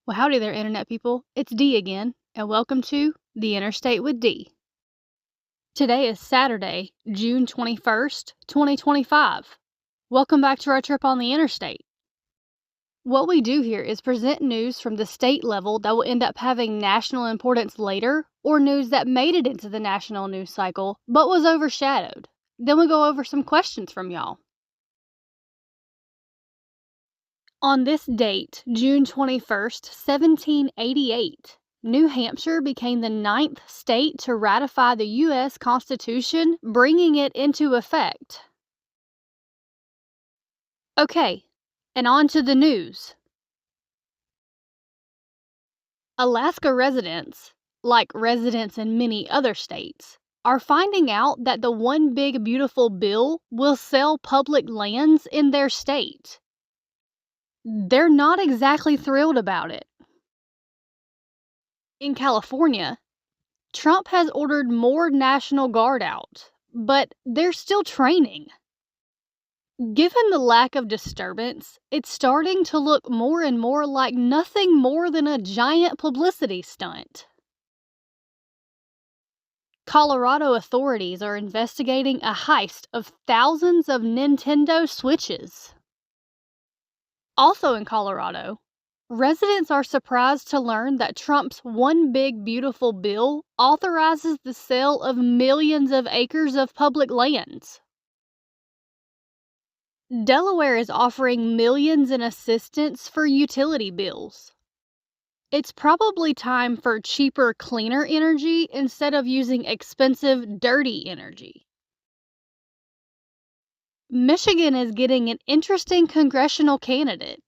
Well, howdy there, Internet people. It's Dee again, and welcome to the Interstate with Dee. Today is Saturday, June 21st, 2025. Welcome back to our trip on the Interstate. What we do here is present news from the state level that will end up having national importance later, or news that made it into the national news cycle but was overshadowed. Then we go over some questions from y'all. On this date, June 21st, 1788, New Hampshire became the 9th state to ratify the U.S. Constitution, bringing it into effect. Okay, and on to the news. Alaska residents, like residents in many other states, are finding out that the One Big Beautiful Bill will sell public lands in their state. They're not exactly thrilled about it. In California, Trump has ordered more National Guard out, but they're still training. Given the lack of disturbance, it's starting to look more and more like nothing more than a giant publicity stunt. Colorado authorities are investigating a heist of thousands of Nintendo Switches. Also in Colorado, residents are surprised to learn that Trump's One Big Beautiful Bill authorizes the sale of millions of acres of public lands. Delaware is offering millions in assistance for utility bills. It's probably time for cheaper, cleaner energy instead of using expensive, dirty energy. Michigan is getting an interesting congressional candidate.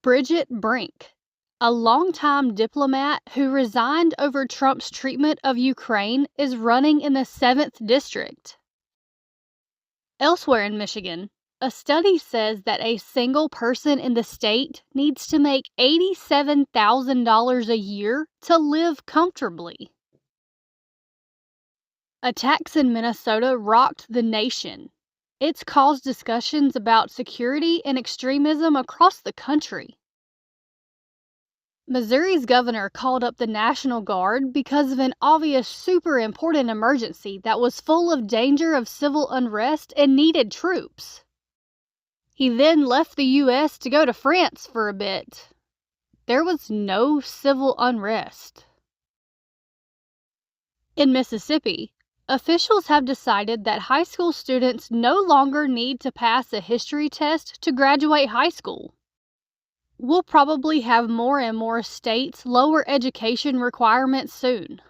Bridget Brink, a longtime diplomat who resigned over Trump's treatment of Ukraine, is running in the 7th District. Elsewhere in Michigan, a study says that a single person in the state needs to make $87,000 a year to live comfortably. Attacks in Minnesota rocked the nation. It's caused discussions about security and extremism across the country. Missouri's governor called up the National Guard because of an obvious super important emergency that was full of danger of civil unrest and needed troops. He then left the U.S. to go to France for a bit. There was no civil unrest. In Mississippi, officials have decided that high school students no longer need to pass a history test to graduate high school. We'll probably have more and more states lower education requirements soon.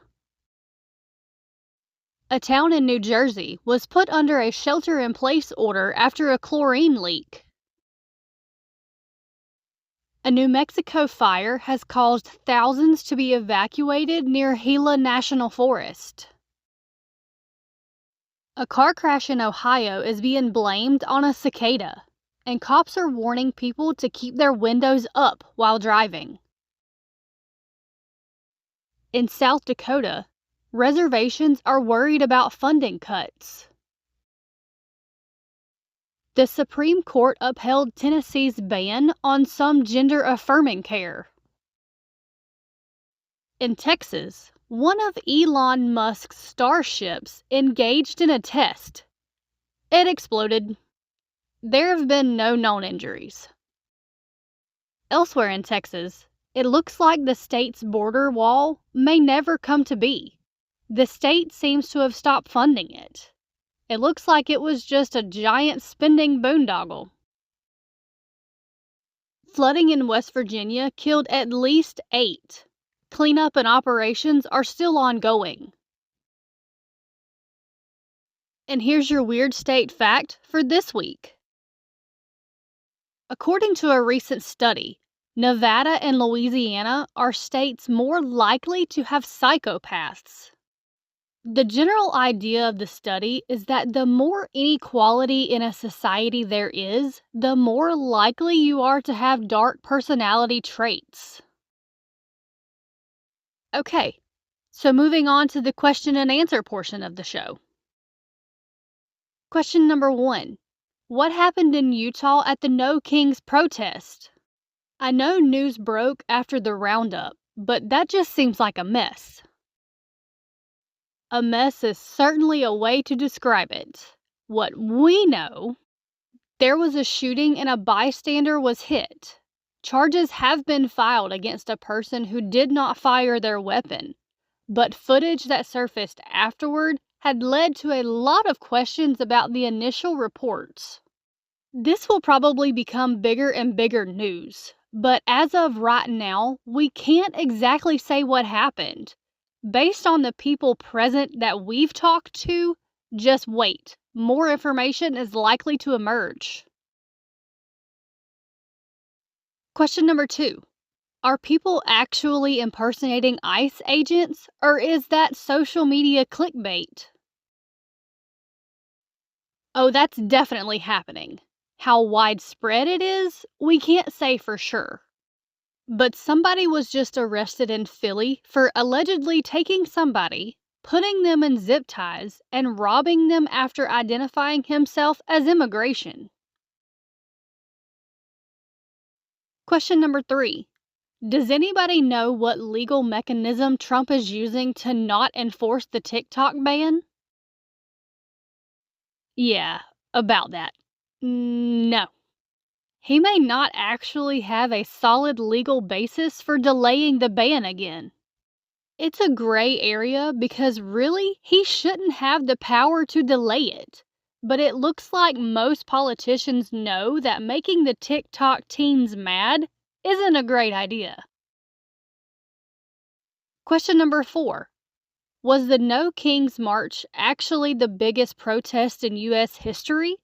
A town in New Jersey was put under a shelter-in-place order after a chlorine leak. A New Mexico fire has caused thousands to be evacuated near Gila National Forest. A car crash in Ohio is being blamed on a cicada, and cops are warning people to keep their windows up while driving. In South Dakota, reservations are worried about funding cuts. The Supreme Court upheld Tennessee's ban on some gender-affirming care. In Texas, one of Elon Musk's starships engaged in a test. It exploded. There have been no known injuries. Elsewhere in Texas, it looks like the state's border wall may never come to be. The state seems to have stopped funding it. It looks like it was just a giant spending boondoggle. Flooding in West Virginia killed at least 8. Cleanup and operations are still ongoing. And here's your weird state fact for this week. According to a recent study, Nevada and Louisiana are states more likely to have psychopaths. The general idea of the study is that the more inequality in a society there is, the more likely you are to have dark personality traits. Okay, so moving on to the question and answer portion of the show. Question number 1. What happened in Utah at the No Kings protest? I know news broke after the roundup, but that just seems like a mess. A mess is certainly a way to describe it. What we know, there was a shooting and a bystander was hit. Charges have been filed against a person who did not fire their weapon, but footage that surfaced afterward had led to a lot of questions about the initial reports. This will probably become bigger and bigger news, but as of right now, we can't exactly say what happened. Based on the people present that we've talked to, just wait. More information is likely to emerge. Question number 2. Are people actually impersonating ICE agents, or is that social media clickbait? Oh, that's definitely happening. How widespread it is, we can't say for sure. But somebody was just arrested in Philly for allegedly taking somebody, putting them in zip ties, and robbing them after identifying himself as immigration. Question number 3. Does anybody know what legal mechanism Trump is using to not enforce the TikTok ban? Yeah, about that. No. He may not actually have a solid legal basis for delaying the ban again. It's a gray area because really, he shouldn't have the power to delay it. But it looks like most politicians know that making the TikTok teens mad isn't a great idea. Question number 4. Was the No Kings March actually the biggest protest in U.S. history?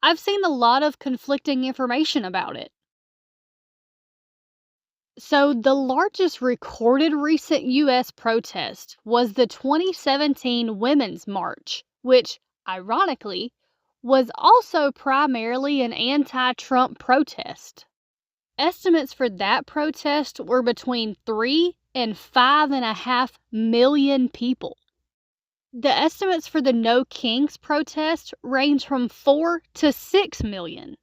I've seen a lot of conflicting information about it. So, the largest recorded recent U.S. protest was the 2017 Women's March, which, ironically, was also primarily an anti-Trump protest. Estimates for that protest were between 3 and 5.5 million people. The estimates for the No Kings protest range from 4 to 6 million.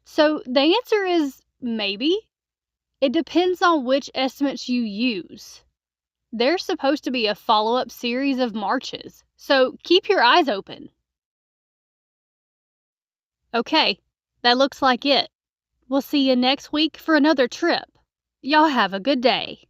So the answer is maybe. It depends on which estimates you use. There's supposed to be a follow-up series of marches, so keep your eyes open. Okay, that looks like it. We'll see you next week for another trip. Y'all have a good day.